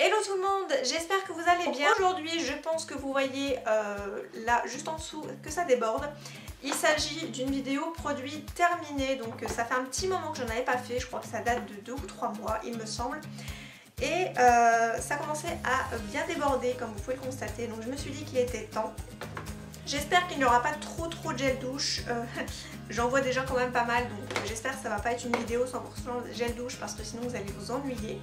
Hello tout le monde, j'espère que vous allez bien. Aujourd'hui je pense que vous voyez là juste en dessous que ça déborde. Il s'agit d'une vidéo produit terminée, donc ça fait un petit moment que je n'en avais pas fait, je crois que ça date de 2 ou 3 mois il me semble. Et ça commençait à bien déborder comme vous pouvez le constater, donc je me suis dit qu'il était temps. J'espère qu'il n'y aura pas trop de gel douche, j'en vois déjà quand même pas mal, donc j'espère que ça va pas être une vidéo 100% gel douche parce que sinon vous allez vous ennuyer.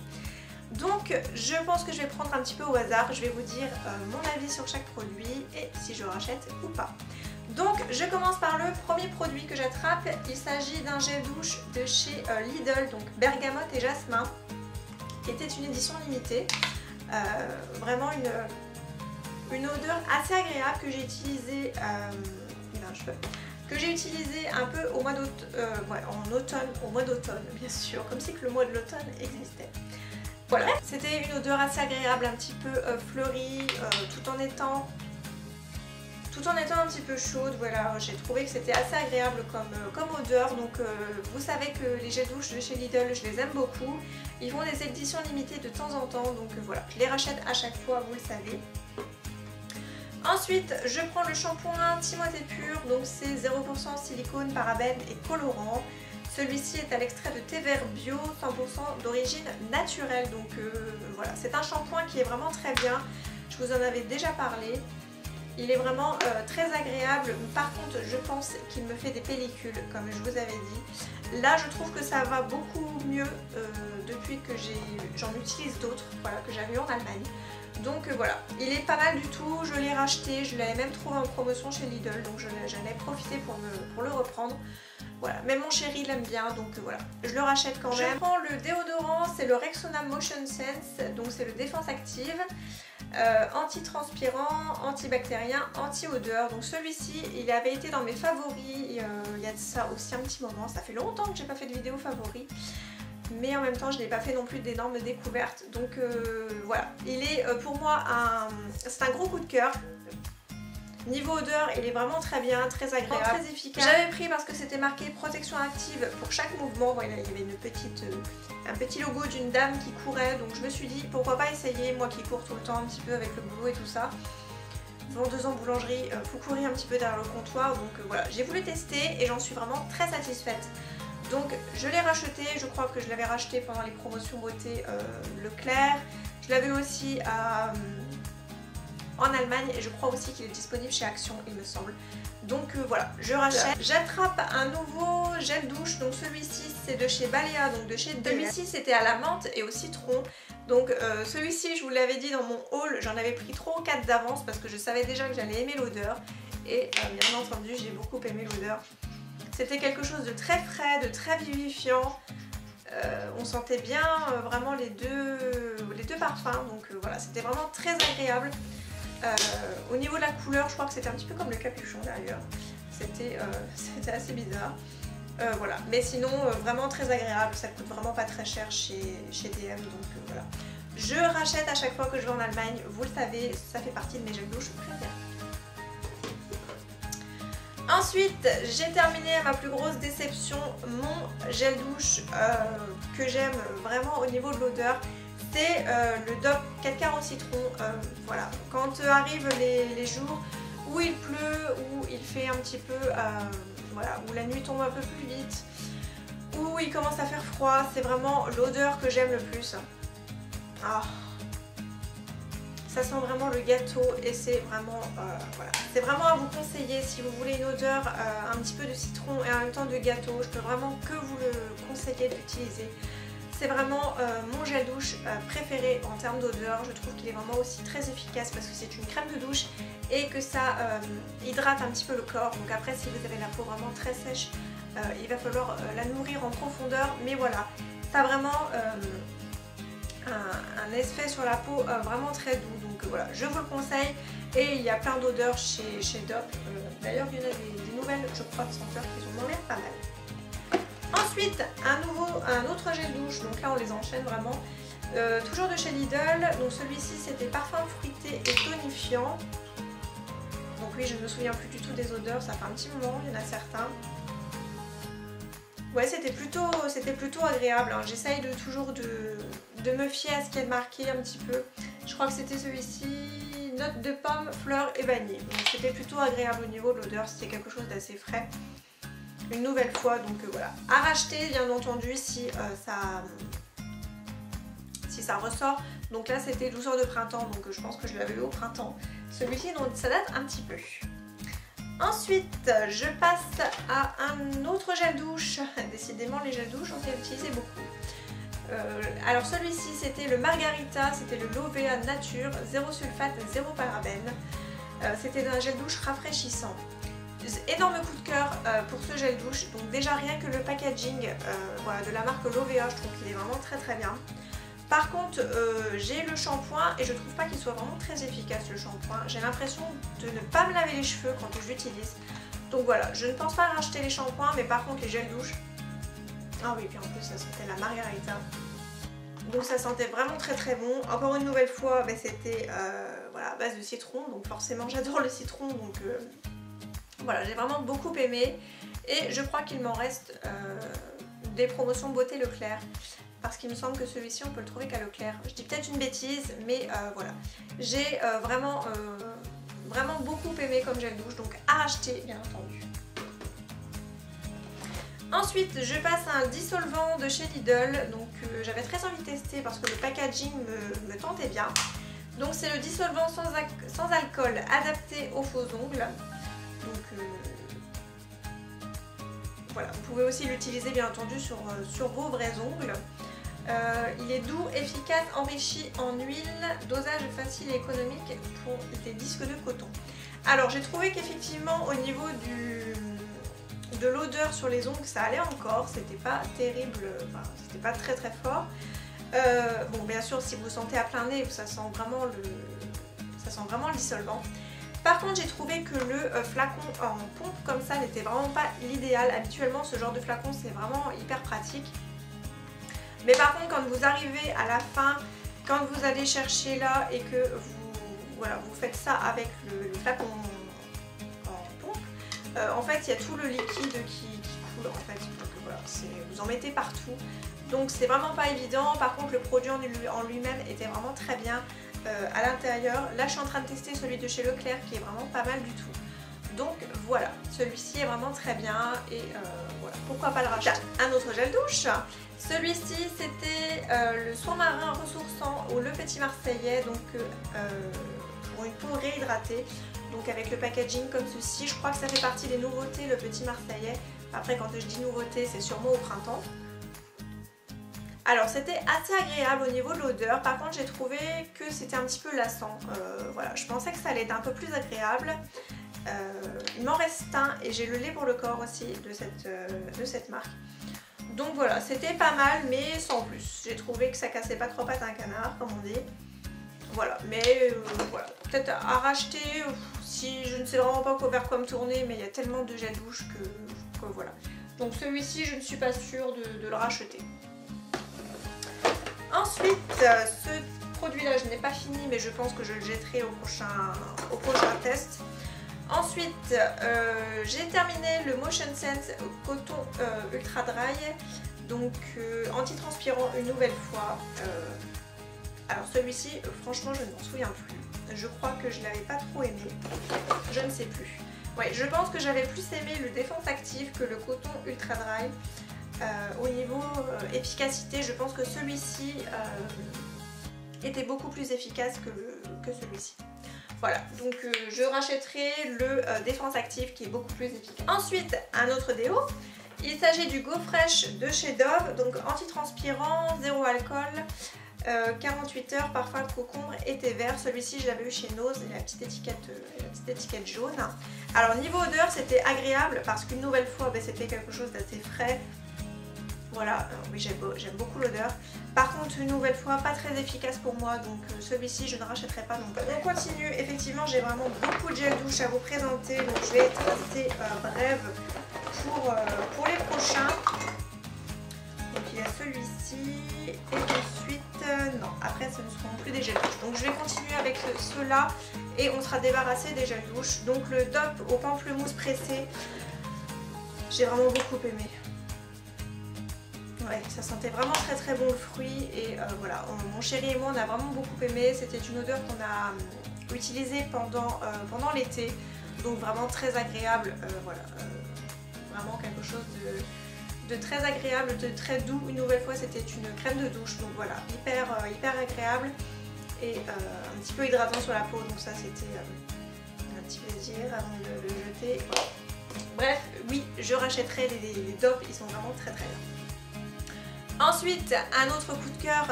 Donc je pense que je vais prendre un petit peu au hasard, je vais vous dire mon avis sur chaque produit et si je rachète ou pas. Donc je commence par le premier produit que j'attrape, il s'agit d'un gel douche de chez Lidl, donc bergamote et jasmin, qui était une édition limitée, vraiment une odeur assez agréable que j'ai utilisée, un peu au mois d'automne, au mois d'automne bien sûr, comme si que le mois de l'automne existait. Voilà, c'était une odeur assez agréable, un petit peu fleurie, tout en étant un petit peu chaude. Voilà, j'ai trouvé que c'était assez agréable comme odeur. Donc vous savez que les gels douche de chez Lidl, je les aime beaucoup. Ils font des éditions limitées de temps en temps, donc voilà, je les rachète à chaque fois, vous le savez. Ensuite, je prends le shampoing Timothée Pur, donc c'est 0% silicone, parabènes et colorant. Celui-ci est à l'extrait de thé vert bio, 100% d'origine naturelle. Donc voilà, c'est un shampoing qui est vraiment très bien. Je vous en avais déjà parlé. Il est vraiment très agréable. Par contre, je pense qu'il me fait des pellicules, comme je vous avais dit. Là, je trouve que ça va beaucoup mieux depuis que j'en utilise d'autres, voilà, que j'avais eu en Allemagne. Donc voilà, il est pas mal du tout. Je l'ai racheté, je l'avais même trouvé en promotion chez Lidl, donc j'en ai profité pour le reprendre. Voilà, même mon chéri l'aime bien, donc voilà, je le rachète quand même. Je prends le déodorant, c'est le Rexona Motion Sense, donc c'est le défense active, anti-transpirant, antibactérien, anti-odeur. Donc celui-ci, il avait été dans mes favoris, il y a de ça aussi un petit moment, ça fait longtemps que j'ai pas fait de vidéo favoris. Mais en même temps je n'ai pas fait non plus d'énormes découvertes, donc voilà, il est pour moi c'est un gros coup de cœur. Niveau odeur, il est vraiment très bien, très agréable, très efficace. J'avais pris parce que c'était marqué protection active pour chaque mouvement. Voilà, il y avait un petit logo d'une dame qui courait, donc je me suis dit pourquoi pas essayer, moi qui cours tout le temps un petit peu avec le boulot et tout ça. Vendeuse en boulangerie, faut courir un petit peu derrière le comptoir, donc voilà, j'ai voulu tester et j'en suis vraiment très satisfaite. Donc je l'ai racheté, je crois que je l'avais racheté pendant les promotions beauté Leclerc. Je l'avais aussi en Allemagne et je crois aussi qu'il est disponible chez Action, il me semble. Donc voilà, je rachète. J'attrape un nouveau gel douche, donc celui-ci c'est de chez Balea, donc de chez DM. Celui-ci c'était à la menthe et au citron. Donc celui-ci, je vous l'avais dit dans mon haul, j'en avais pris 3 ou 4 d'avance parce que je savais déjà que j'allais aimer l'odeur. Et bien entendu, j'ai beaucoup aimé l'odeur. C'était quelque chose de très frais, de très vivifiant. On sentait bien vraiment les deux parfums, donc voilà, c'était vraiment très agréable. Au niveau de la couleur, je crois que c'était un petit peu comme le capuchon d'ailleurs. C'était assez bizarre. Voilà, mais sinon vraiment très agréable, ça coûte vraiment pas très cher chez DM, donc voilà. Je rachète à chaque fois que je vais en Allemagne, vous le savez, ça fait partie de mes gels douche préférés. Ensuite, j'ai terminé à ma plus grosse déception mon gel douche que j'aime vraiment au niveau de l'odeur. C'est le Dove 4 quarts au citron. Voilà, quand arrivent les jours où il pleut, où il fait un petit peu, voilà, où la nuit tombe un peu plus vite, où il commence à faire froid, c'est vraiment l'odeur que j'aime le plus. Ah. Ça sent vraiment le gâteau et c'est vraiment, voilà. C'est vraiment à vous conseiller si vous voulez une odeur un petit peu de citron et en même temps de gâteau. Je peux vraiment que vous le conseiller d'utiliser. C'est vraiment mon gel douche préféré en termes d'odeur. Je trouve qu'il est vraiment aussi très efficace parce que c'est une crème de douche et que ça hydrate un petit peu le corps. Donc après, si vous avez la peau vraiment très sèche, il va falloir la nourrir en profondeur. Mais voilà, ça a vraiment un effet sur la peau vraiment très doux, donc voilà, je vous le conseille. Et il y a plein d'odeurs chez Dove, d'ailleurs il y en a des nouvelles, je crois, de senteurs qui sont l'air pas mal. Ensuite, un autre gel douche, donc là on les enchaîne vraiment, toujours de chez Lidl. Donc celui-ci c'était parfum fruité et tonifiant. Donc oui, je ne me souviens plus du tout des odeurs, ça fait un petit moment, il y en a certains. Ouais, c'était plutôt agréable, hein. J'essaye toujours de de me fier à ce qui est marqué un petit peu. Je crois que c'était celui-ci, notes de pomme, fleurs et vanille. Donc c'était plutôt agréable au niveau de l'odeur, c'était quelque chose d'assez frais. Une nouvelle fois, donc voilà. À racheter bien entendu si ça ressort. Donc là c'était douceur de printemps, donc je pense que je l'avais eu au printemps. Celui-ci, donc ça date un petit peu. Ensuite, je passe à un autre gel douche. Décidément, les gels douche, on s'est utilisé beaucoup. Alors celui-ci, c'était le Margarita, c'était le Lovea Nature, 0 sulfate, 0 parabène. C'était un gel douche rafraîchissant. Énorme coup de cœur pour ce gel douche. Donc déjà rien que le packaging voilà, de la marque Lovea, je trouve qu'il est vraiment très très bien. Par contre, j'ai le shampoing et je trouve pas qu'il soit vraiment très efficace le shampoing. J'ai l'impression de ne pas me laver les cheveux quand je l'utilise. Donc voilà, je ne pense pas racheter les shampoings, mais par contre les gels douche. Ah oui, puis en plus ça sentait la Margarita. Donc ça sentait vraiment très très bon. Encore une nouvelle fois, bah, c'était voilà, à base de citron. Donc forcément j'adore le citron. Donc voilà, j'ai vraiment beaucoup aimé. Et je crois qu'il m'en reste des promotions beauté Leclerc. Parce qu'il me semble que celui-ci on peut le trouver qu'à Leclerc. Je dis peut-être une bêtise, mais voilà. J'ai vraiment beaucoup aimé comme gel douche, donc à acheter bien entendu. Ensuite je passe à un dissolvant de chez Lidl, donc j'avais très envie de tester parce que le packaging me tentait bien. Donc c'est le dissolvant sans alcool adapté aux faux ongles. Donc voilà, vous pouvez aussi l'utiliser bien entendu sur vos vrais ongles. Il est doux, efficace, enrichi en huile, dosage facile et économique pour des disques de coton. Alors j'ai trouvé qu'effectivement au niveau de l'odeur sur les ongles ça allait encore, c'était pas terrible, enfin, c'était pas très très fort. Bon bien sûr si vous sentez à plein nez ça sent vraiment le dissolvant. Par contre j'ai trouvé que le flacon en pompe comme ça n'était vraiment pas l'idéal. Habituellement ce genre de flacon c'est vraiment hyper pratique. Mais par contre quand vous arrivez à la fin, quand vous allez chercher là et que vous faites ça avec le flacon en pompe, en fait il y a tout le liquide qui coule en fait. Donc voilà, vous en mettez partout. Donc c'est vraiment pas évident. Par contre le produit en lui-même était vraiment très bien à l'intérieur. Là je suis en train de tester celui de chez Leclerc qui est vraiment pas mal du tout. Donc voilà, celui-ci est vraiment très bien et voilà, pourquoi pas le racheter. Un autre gel douche. Celui-ci c'était le soin marin ressourçant ou le petit marseillais, donc pour une peau réhydratée. Donc avec le packaging comme ceci, je crois que ça fait partie des nouveautés le petit marseillais. Après quand je dis nouveauté c'est sûrement au printemps. Alors c'était assez agréable au niveau de l'odeur, par contre j'ai trouvé que c'était un petit peu lassant. Voilà, je pensais que ça allait être un peu plus agréable. Il m'en reste un et j'ai le lait pour le corps aussi de cette marque. Donc voilà, c'était pas mal mais sans plus. J'ai trouvé que ça cassait pas trop pattes à un canard comme on dit. Voilà, mais voilà, peut-être à racheter si je ne sais vraiment pas vers quoi me tourner, mais il y a tellement de gel douche que voilà. Donc celui-ci je ne suis pas sûre de le racheter. Ensuite, ce produit-là, je n'ai pas fini, mais je pense que je le jetterai au prochain test. Ensuite, j'ai terminé le Motion Sense coton ultra dry, donc anti-transpirant une nouvelle fois. Alors celui-ci, franchement, je ne m'en souviens plus. Je crois que je ne l'avais pas trop aimé. Je ne sais plus. Ouais, je pense que j'avais plus aimé le Défense Active que le coton ultra dry. Au niveau efficacité, je pense que celui-ci était beaucoup plus efficace que celui-ci. Voilà, donc je rachèterai le Défense Active qui est beaucoup plus efficace. Ensuite, un autre déo. Il s'agit du Go Fresh de chez Dove, donc anti-transpirant, zéro alcool, 48 heures, parfum de concombre et thé vert. Celui-ci je l'avais eu chez Nose, il a la petite étiquette jaune. Alors niveau odeur c'était agréable parce qu'une nouvelle fois ben, c'était quelque chose d'assez frais. Voilà, oui j'aime beaucoup l'odeur. Par contre une nouvelle fois pas très efficace pour moi, donc celui-ci je ne rachèterai pas non plus. On continue, effectivement j'ai vraiment beaucoup de gel douche à vous présenter, donc je vais être assez brève pour les prochains. Donc il y a celui-ci et ensuite non, après ce ne seront plus des gels douche. Donc je vais continuer avec ceux-là et on sera débarrassé des gels douche. Donc le DOP au pamplemousse pressé, j'ai vraiment beaucoup aimé. Ouais, ouais, ça sentait vraiment très très bon le fruit et voilà, mon chéri et moi on a vraiment beaucoup aimé. C'était une odeur qu'on a utilisée pendant l'été, donc vraiment très agréable, voilà, vraiment quelque chose de très agréable, de très doux. Une nouvelle fois c'était une crème de douche, donc voilà, hyper agréable et un petit peu hydratant sur la peau, donc ça c'était un petit plaisir avant de le jeter. Voilà. Bref, oui, je rachèterai les DOP, ils sont vraiment très très bien. Ensuite, un autre coup de cœur,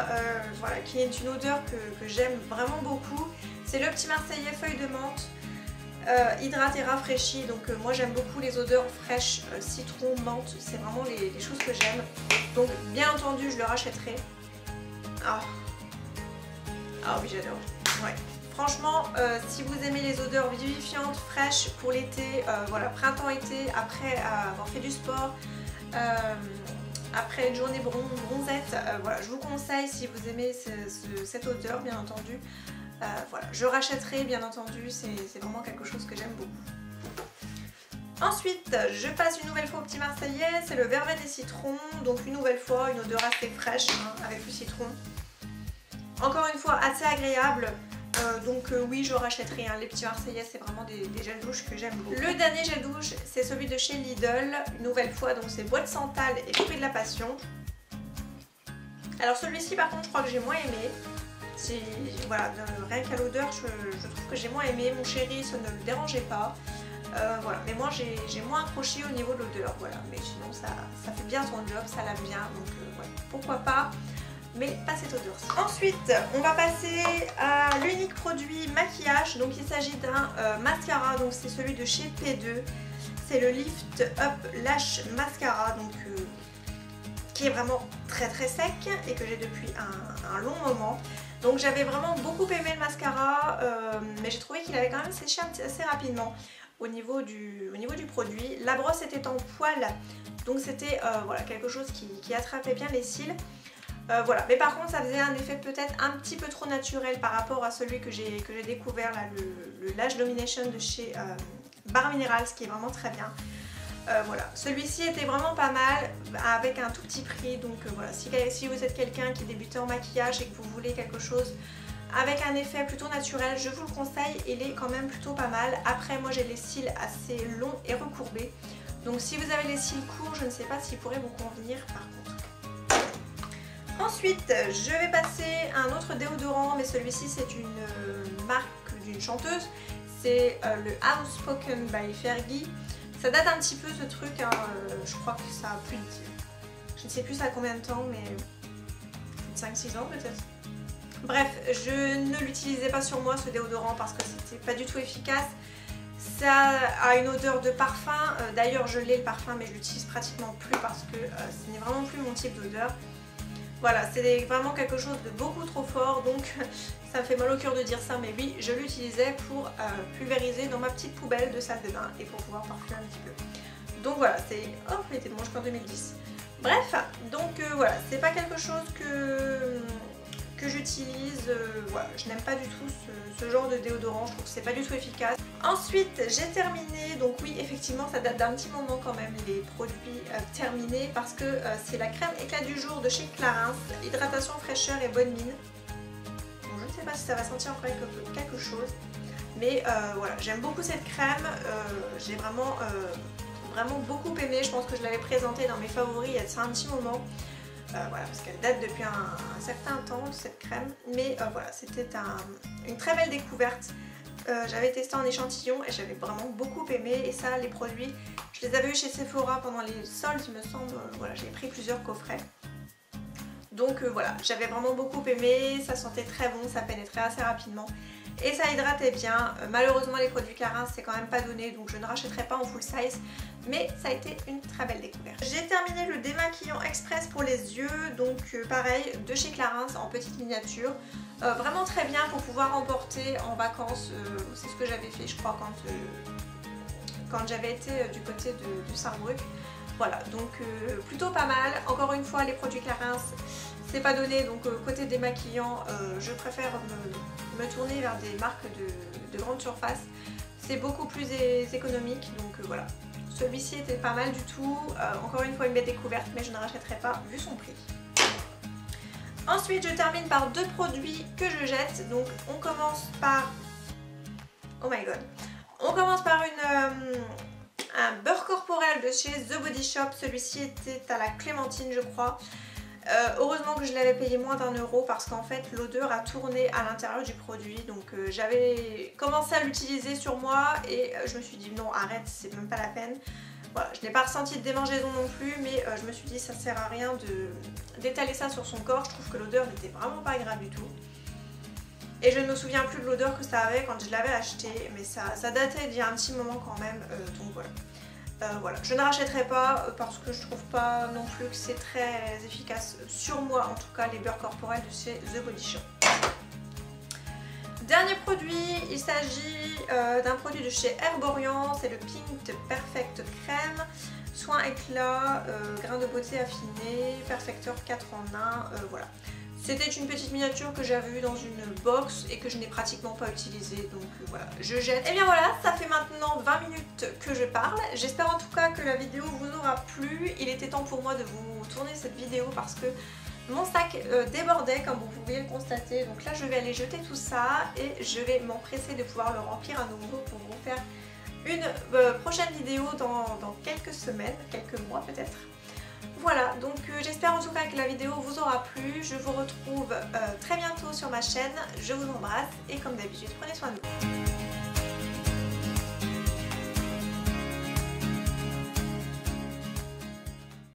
voilà, qui est une odeur que j'aime vraiment beaucoup, c'est le Petit Marseillais feuille de menthe, hydrate et rafraîchi. Donc moi j'aime beaucoup les odeurs fraîches, citron, menthe, c'est vraiment les choses que j'aime. Donc bien entendu je le rachèterai. Ah oui, j'adore. Ouais. Franchement, si vous aimez les odeurs vivifiantes, fraîches pour l'été, voilà, printemps-été, après avoir fait du sport, après une journée bronzette, voilà, je vous conseille, si vous aimez cette odeur, bien entendu, voilà, je rachèterai, bien entendu, c'est vraiment quelque chose que j'aime beaucoup. Ensuite, je passe une nouvelle fois au Petit Marseillais, c'est le verveine et citron, donc une nouvelle fois, une odeur assez fraîche, hein, avec le citron. Encore une fois, assez agréable. Donc oui, je rachèterai, hein. Les Petits Marseillais, c'est vraiment des gels douches que j'aime beaucoup. Le dernier gel douche, c'est celui de chez Lidl, une nouvelle fois, donc c'est bois de santal et fruits de la passion. Alors celui-ci par contre je crois que j'ai moins aimé. Voilà, rien qu'à l'odeur je trouve que j'ai moins aimé. Mon chéri, ça ne le dérangeait pas. Voilà, mais moi j'ai moins accroché au niveau de l'odeur, voilà. Mais sinon ça fait bien son job, ça lave bien, donc ouais, pourquoi pas. Mais pas cette odeur-ci. Ensuite, on va passer à l'unique produit maquillage. Donc il s'agit d'un mascara, donc c'est celui de chez P2. C'est le Lift Up Lash Mascara, donc qui est vraiment très très sec et que j'ai depuis un long moment. Donc j'avais vraiment beaucoup aimé le mascara, mais j'ai trouvé qu'il avait quand même séché assez rapidement au niveau du produit. La brosse était en poil, donc c'était voilà, quelque chose qui attrapait bien les cils. Voilà, mais par contre ça faisait un effet peut-être un petit peu trop naturel par rapport à celui que j'ai découvert là, le Lash Domination de chez Bare Minerals, qui est vraiment très bien. Voilà, celui-ci était vraiment pas mal avec un tout petit prix, donc voilà, si vous êtes quelqu'un qui débute en maquillage et que vous voulez quelque chose avec un effet plutôt naturel, je vous le conseille, il est quand même plutôt pas mal. Après moi j'ai les cils assez longs et recourbés, donc si vous avez les cils courts, je ne sais pas s'il pourrait vous convenir par contre. Ensuite, je vais passer à un autre déodorant, mais celui-ci c'est une marque d'une chanteuse, c'est le Outspoken by Fergie. Ça date un petit peu ce truc, hein, je crois que ça a plus de... Je ne sais plus ça a combien de temps, mais plus de 5-6 ans peut-être. Bref, je ne l'utilisais pas sur moi ce déodorant parce que c'était pas du tout efficace. Ça a une odeur de parfum, d'ailleurs je l'ai le parfum mais je l'utilise pratiquement plus parce que ce n'est vraiment plus mon type d'odeur. Voilà, c'est vraiment quelque chose de beaucoup trop fort, donc ça me fait mal au cœur de dire ça, mais oui, je l'utilisais pour pulvériser dans ma petite poubelle de salle de bain et pour pouvoir parfumer un petit peu. Donc voilà, c'est... Oh, il était bon jusqu'en 2010. Bref, donc voilà, c'est pas quelque chose que j'utilise, voilà, je n'aime pas du tout ce genre de déodorant, je trouve que c'est pas du tout efficace. Ensuite, j'ai terminé, donc oui, effectivement, ça date d'un petit moment quand même, les produits terminés, parce que c'est la crème éclat du jour de chez Clarins, hydratation, fraîcheur et bonne mine. Bon, je ne sais pas si ça va sentir encore quelque chose, mais voilà, j'aime beaucoup cette crème, j'ai vraiment beaucoup aimé, je pense que je l'avais présentée dans mes favoris il y a de ça un petit moment. Voilà, parce qu'elle date depuis un certain temps cette crème, mais voilà, c'était une très belle découverte. J'avais testé en échantillon et j'avais vraiment beaucoup aimé, et ça, les produits, je les avais eu chez Sephora pendant les soldes il me semble, voilà, j'ai pris plusieurs coffrets. Donc voilà, j'avais vraiment beaucoup aimé, ça sentait très bon, ça pénétrait assez rapidement et ça hydratait bien. Malheureusement les produits Clarins c'est quand même pas donné, donc je ne rachèterai pas en full size, mais ça a été une très belle découverte. J'ai terminé le démaquillant express pour les yeux, donc pareil de chez Clarins en petite miniature, vraiment très bien pour pouvoir emporter en vacances, c'est ce que j'avais fait je crois quand j'avais été du côté de Sarrebruck. Voilà, donc plutôt pas mal. Encore une fois, les produits Clarins, c'est pas donné, donc côté démaquillant, je préfère me tourner vers des marques de grande surface. C'est beaucoup plus économique, donc voilà. Celui-ci était pas mal du tout. Encore une fois une bête découverte, mais je ne rachèterai pas vu son prix. Ensuite je termine par deux produits que je jette. Donc on commence par... Oh my god. On commence par un beurre corporel de chez The Body Shop. Celui-ci était à la clémentine je crois. Heureusement que je l'avais payé moins d'1 € parce qu'en fait l'odeur a tourné à l'intérieur du produit. Donc j'avais commencé à l'utiliser sur moi et je me suis dit non arrête, c'est même pas la peine. Voilà, je n'ai pas ressenti de démangeaison non plus, mais je me suis dit ça sert à rien d'étaler ça sur son corps. Je trouve que l'odeur n'était vraiment pas grave du tout. Et je ne me souviens plus de l'odeur que ça avait quand je l'avais acheté, mais ça datait d'il y a un petit moment quand même, donc voilà. Voilà. Je ne rachèterai pas parce que je trouve pas non plus que c'est très efficace sur moi, en tout cas les beurres corporels de chez The Body Shop. Dernier produit, il s'agit d'un produit de chez Herborian, c'est le Pink Perfect Crème, soin éclat, grain de beauté affiné, perfecteur 4 en 1, voilà. C'était une petite miniature que j'avais vue dans une box et que je n'ai pratiquement pas utilisée, donc voilà, je jette. Et bien voilà, ça fait maintenant 20 minutes que je parle. J'espère en tout cas que la vidéo vous aura plu. Il était temps pour moi de vous tourner cette vidéo parce que mon sac débordait comme vous pouviez le constater. Donc là je vais aller jeter tout ça et je vais m'empresser de pouvoir le remplir à nouveau pour vous faire une prochaine vidéo dans quelques semaines, quelques mois peut-être. Voilà, donc j'espère en tout cas que la vidéo vous aura plu. Je vous retrouve très bientôt sur ma chaîne. Je vous embrasse et comme d'habitude, prenez soin de vous.